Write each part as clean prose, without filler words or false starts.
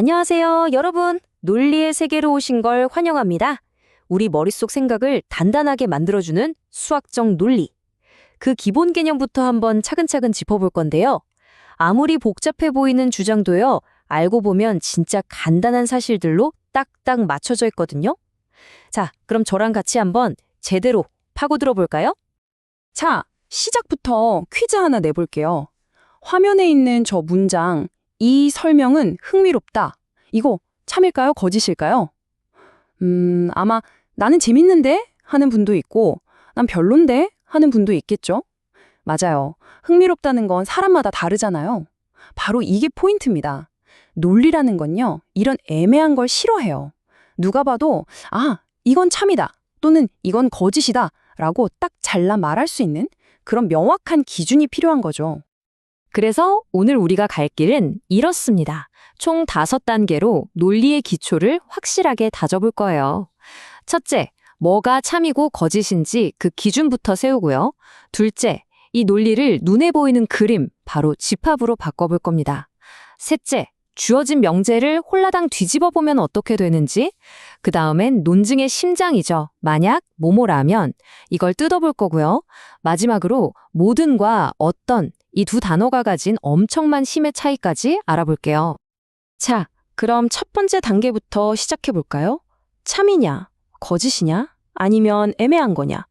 안녕하세요, 여러분. 논리의 세계로 오신 걸 환영합니다. 우리 머릿속 생각을 단단하게 만들어주는 수학적 논리. 그 기본 개념부터 한번 차근차근 짚어볼 건데요. 아무리 복잡해 보이는 주장도요, 알고 보면 진짜 간단한 사실들로 딱딱 맞춰져 있거든요. 자, 그럼 저랑 같이 한번 제대로 파고들어 볼까요? 자, 시작부터 퀴즈 하나 내볼게요. 화면에 있는 저 문장, 이 설명은 흥미롭다. 이거 참일까요? 거짓일까요? 아마 나는 재밌는데? 하는 분도 있고, 난 별론데? 하는 분도 있겠죠? 맞아요. 흥미롭다는 건 사람마다 다르잖아요. 바로 이게 포인트입니다. 논리라는 건요, 이런 애매한 걸 싫어해요. 누가 봐도, 아, 이건 참이다. 또는 이건 거짓이다. 라고 딱 잘라 말할 수 있는 그런 명확한 기준이 필요한 거죠. 그래서 오늘 우리가 갈 길은 이렇습니다. 총 5단계로 논리의 기초를 확실하게 다져볼 거예요. 첫째, 뭐가 참이고 거짓인지 그 기준부터 세우고요. 둘째, 이 논리를 눈에 보이는 그림, 바로 집합으로 바꿔볼 겁니다. 셋째, 주어진 명제를 홀라당 뒤집어 보면 어떻게 되는지, 그 다음엔 논증의 심장이죠. 만약 뭐뭐라면 이걸 뜯어볼 거고요. 마지막으로 모든과 어떤 이 두 단어가 가진 엄청난 힘의 차이까지 알아볼게요. 자, 그럼 첫 번째 단계부터 시작해 볼까요? 참이냐, 거짓이냐, 아니면 애매한 거냐?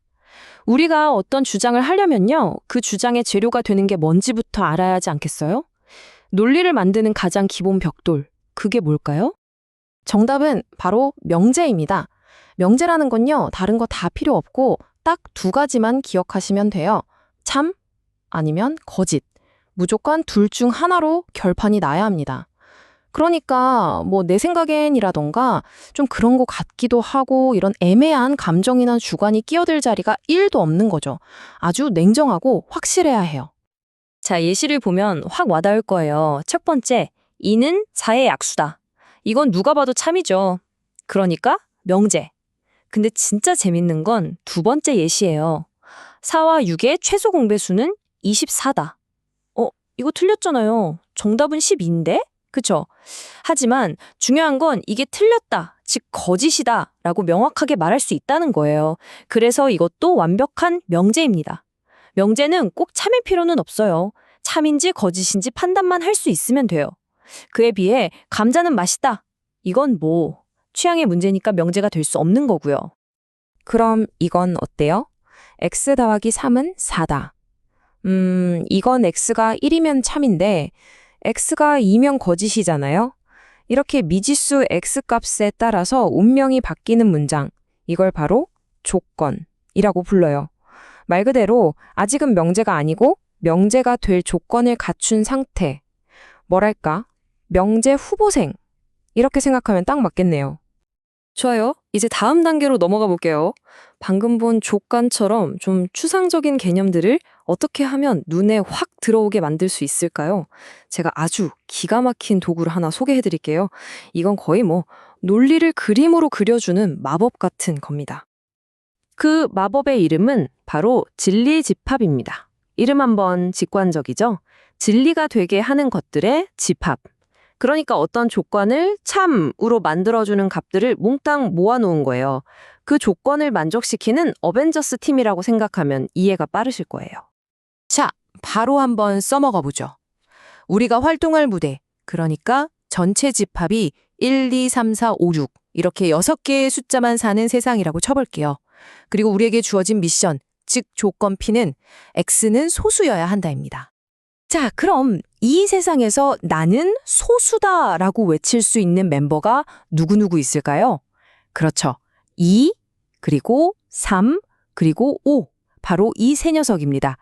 우리가 어떤 주장을 하려면요, 그 주장의 재료가 되는 게 뭔지부터 알아야 하지 않겠어요? 논리를 만드는 가장 기본 벽돌, 그게 뭘까요? 정답은 바로 명제입니다. 명제라는 건요, 다른 거 다 필요 없고 딱 2가지만 기억하시면 돼요. 참, 아니면 거짓. 무조건 둘 중 하나로 결판이 나야 합니다. 그러니까 뭐 내 생각엔이라던가 좀 그런 거 같기도 하고 이런 애매한 감정이나 주관이 끼어들 자리가 1도 없는 거죠. 아주 냉정하고 확실해야 해요. 자, 예시를 보면 확 와닿을 거예요. 첫 번째, 이는 4의 약수다. 이건 누가 봐도 참이죠. 그러니까 명제. 근데 진짜 재밌는 건 2번째 예시예요. 4와 6의 최소 공배수는 24다. 이거 틀렸잖아요. 정답은 12인데? 그쵸? 하지만 중요한 건 이게 틀렸다, 즉 거짓이다 라고 명확하게 말할 수 있다는 거예요. 그래서 이것도 완벽한 명제입니다. 명제는 꼭 참일 필요는 없어요. 참인지 거짓인지 판단만 할 수 있으면 돼요. 그에 비해 감자는 맛있다. 이건 뭐 취향의 문제니까 명제가 될 수 없는 거고요. 그럼 이건 어때요? x 더하기 3은 4다. 이건 x가 1이면 참인데 x가 2면 거짓이잖아요. 이렇게 미지수 x 값에 따라서 운명이 바뀌는 문장, 이걸 바로 조건이라고 불러요. 말 그대로 아직은 명제가 아니고 명제가 될 조건을 갖춘 상태. 뭐랄까? 명제 후보생. 이렇게 생각하면 딱 맞겠네요. 좋아요. 이제 다음 단계로 넘어가 볼게요. 방금 본 조건처럼 좀 추상적인 개념들을 어떻게 하면 눈에 확 들어오게 만들 수 있을까요? 제가 아주 기가 막힌 도구를 하나 소개해 드릴게요. 이건 거의 뭐 논리를 그림으로 그려주는 마법 같은 겁니다. 그 마법의 이름은 바로 진리집합입니다. 이름 한번 직관적이죠? 진리가 되게 하는 것들의 집합. 그러니까 어떤 조건을 참으로 만들어주는 값들을 몽땅 모아놓은 거예요. 그 조건을 만족시키는 어벤져스 팀이라고 생각하면 이해가 빠르실 거예요. 자, 바로 한번 써먹어 보죠. 우리가 활동할 무대, 그러니까 전체 집합이 1, 2, 3, 4, 5, 6 이렇게 6개의 숫자만 사는 세상이라고 쳐볼게요. 그리고 우리에게 주어진 미션, 즉 조건 P는 X는 소수여야 한다입니다. 자, 그럼 이 세상에서 나는 소수다라고 외칠 수 있는 멤버가 누구누구 있을까요? 그렇죠. 2, 그리고 3, 그리고 5. 바로 이 세 녀석입니다.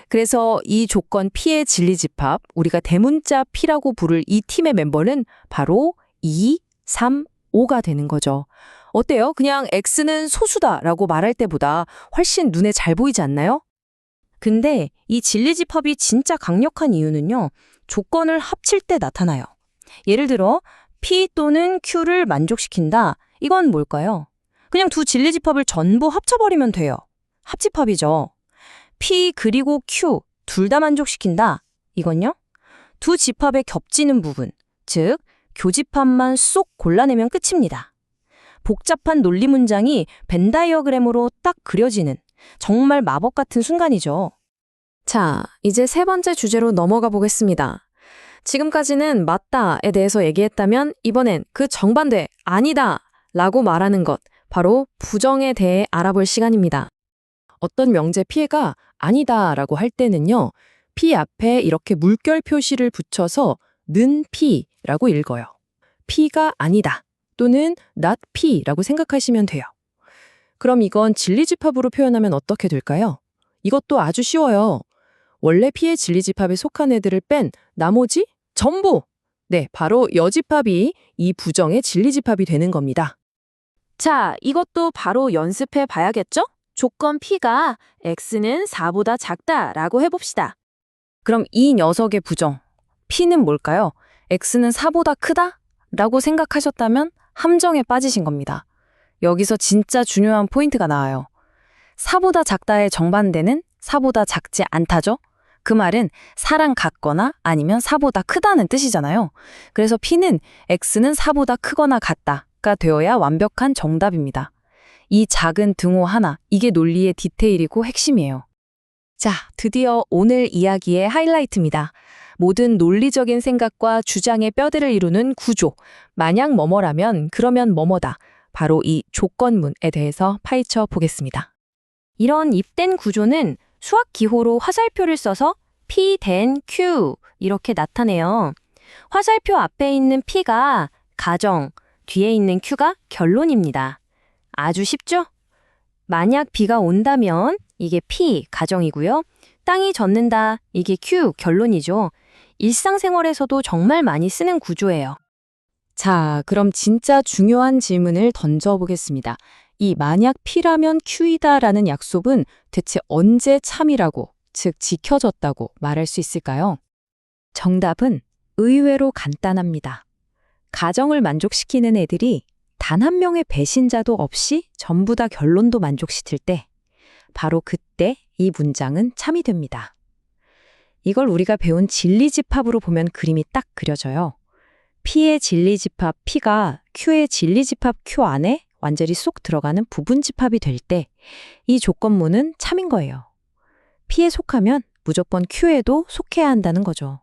그래서 이 조건 P의 진리집합, 우리가 대문자 P라고 부를 이 팀의 멤버는 바로 2, 3, 5가 되는 거죠. 어때요? 그냥 X는 소수다라고 말할 때보다 훨씬 눈에 잘 보이지 않나요? 근데 이 진리집합이 진짜 강력한 이유는요, 조건을 합칠 때 나타나요. 예를 들어 P 또는 Q를 만족시킨다. 이건 뭘까요? 그냥 두 진리집합을 전부 합쳐버리면 돼요. 합집합이죠. P 그리고 Q 둘 다 만족시킨다. 이건요? 두 집합의 겹치는 부분, 즉 교집합만 쏙 골라내면 끝입니다. 복잡한 논리 문장이 벤 다이어그램으로 딱 그려지는 정말 마법 같은 순간이죠. 자, 이제 세 번째 주제로 넘어가 보겠습니다. 지금까지는 맞다에 대해서 얘기했다면 이번엔 그 정반대 아니다 라고 말하는 것, 바로 부정에 대해 알아볼 시간입니다. 어떤 명제 피해가 아니다라고 할 때는요. 피 앞에 이렇게 물결 표시를 붙여서 는 피라고 읽어요. 피가 아니다 또는 not 피라고 생각하시면 돼요. 그럼 이건 진리집합으로 표현하면 어떻게 될까요? 이것도 아주 쉬워요. 원래 피의 진리집합에 속한 애들을 뺀 나머지 전부! 네, 바로 여집합이 이 부정의 진리집합이 되는 겁니다. 자, 이것도 바로 연습해 봐야겠죠? 조건 P가 X는 4보다 작다라고 해봅시다. 그럼 이 녀석의 부정, P는 뭘까요? X는 4보다 크다? 라고 생각하셨다면 함정에 빠지신 겁니다. 여기서 진짜 중요한 포인트가 나와요. 4보다 작다의 정반대는 4보다 작지 않다죠? 그 말은 4랑 같거나 아니면 4보다 크다는 뜻이잖아요. 그래서 P는 X는 4보다 크거나 같다가 되어야 완벽한 정답입니다. 이 작은 등호 하나, 이게 논리의 디테일이고 핵심이에요. 자, 드디어 오늘 이야기의 하이라이트입니다. 모든 논리적인 생각과 주장의 뼈대를 이루는 구조. 만약 뭐뭐라면 그러면 뭐뭐다. 바로 이 조건문에 대해서 파헤쳐 보겠습니다. 이런 입된 구조는 수학 기호로 화살표를 써서 P 된 Q 이렇게 나타내요. 화살표 앞에 있는 P가 가정, 뒤에 있는 Q가 결론입니다. 아주 쉽죠? 만약 비가 온다면 이게 P 가정이고요. 땅이 젖는다, 이게 Q 결론이죠. 일상생활에서도 정말 많이 쓰는 구조예요. 자, 그럼 진짜 중요한 질문을 던져보겠습니다. 이 만약 P라면 Q이다라는 약속은 대체 언제 참이라고, 즉 지켜졌다고 말할 수 있을까요? 정답은 의외로 간단합니다. 가정을 만족시키는 애들이 단 한 명의 배신자도 없이 전부 다 결론도 만족시킬 때, 바로 그때 이 문장은 참이 됩니다. 이걸 우리가 배운 진리집합으로 보면 그림이 딱 그려져요. P의 진리집합 P가 Q의 진리집합 Q 안에 완전히 쏙 들어가는 부분집합이 될 때 이 조건문은 참인 거예요. P에 속하면 무조건 Q에도 속해야 한다는 거죠.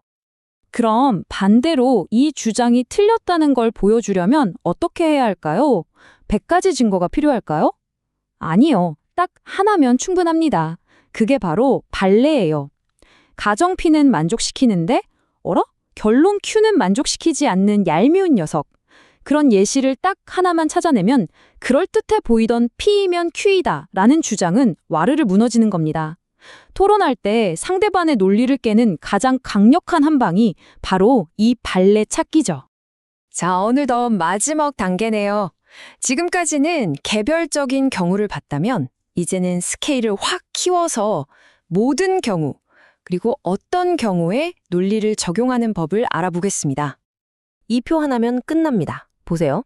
그럼 반대로 이 주장이 틀렸다는 걸 보여주려면 어떻게 해야 할까요? 100가지 증거가 필요할까요? 아니요. 딱 하나면 충분합니다. 그게 바로 발레예요. 가정 P는 만족시키는데, 어라? 결론 Q는 만족시키지 않는 얄미운 녀석. 그런 예시를 딱 하나만 찾아내면 그럴듯해 보이던 P이면 Q이다 라는 주장은 와르르 무너지는 겁니다. 토론할 때 상대방의 논리를 깨는 가장 강력한 한 방이 바로 이 발레 찾기죠. 자, 어느덧 마지막 단계네요. 지금까지는 개별적인 경우를 봤다면 이제는 스케일을 확 키워서 모든 경우, 그리고 어떤 경우에 논리를 적용하는 법을 알아보겠습니다. 이 표 하나면 끝납니다. 보세요.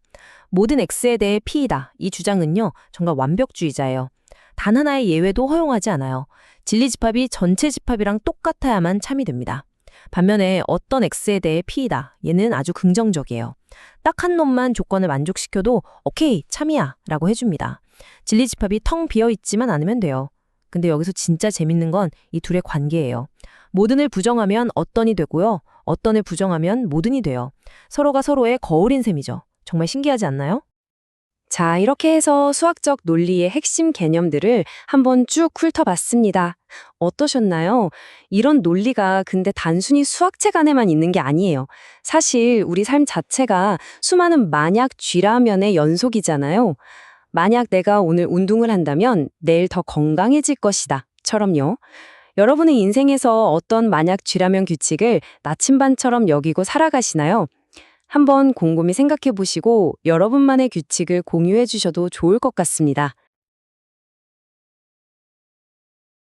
모든 X에 대해 P이다. 이 주장은요, 정말 완벽주의자예요. 단 하나의 예외도 허용하지 않아요. 진리집합이 전체 집합이랑 똑같아야만 참이 됩니다. 반면에 어떤 X에 대해 P이다. 얘는 아주 긍정적이에요. 딱 한 놈만 조건을 만족시켜도 오케이, 참이야 라고 해줍니다. 진리집합이 텅 비어있지만 않으면 돼요. 근데 여기서 진짜 재밌는 건 이 둘의 관계예요. 모든을 부정하면 어떤이 되고요. 어떤을 부정하면 모든이 돼요. 서로가 서로의 거울인 셈이죠. 정말 신기하지 않나요? 자, 이렇게 해서 수학적 논리의 핵심 개념들을 한번 쭉 훑어봤습니다. 어떠셨나요? 이런 논리가 근데 단순히 수학책 안에만 있는 게 아니에요. 사실 우리 삶 자체가 수많은 만약 쥐라면의 연속이잖아요. 만약 내가 오늘 운동을 한다면 내일 더 건강해질 것이다. 처럼요. 여러분의 인생에서 어떤 만약 쥐라면 규칙을 나침반처럼 여기고 살아가시나요? 한번 곰곰이 생각해 보시고 여러분만의 규칙을 공유해 주셔도 좋을 것 같습니다.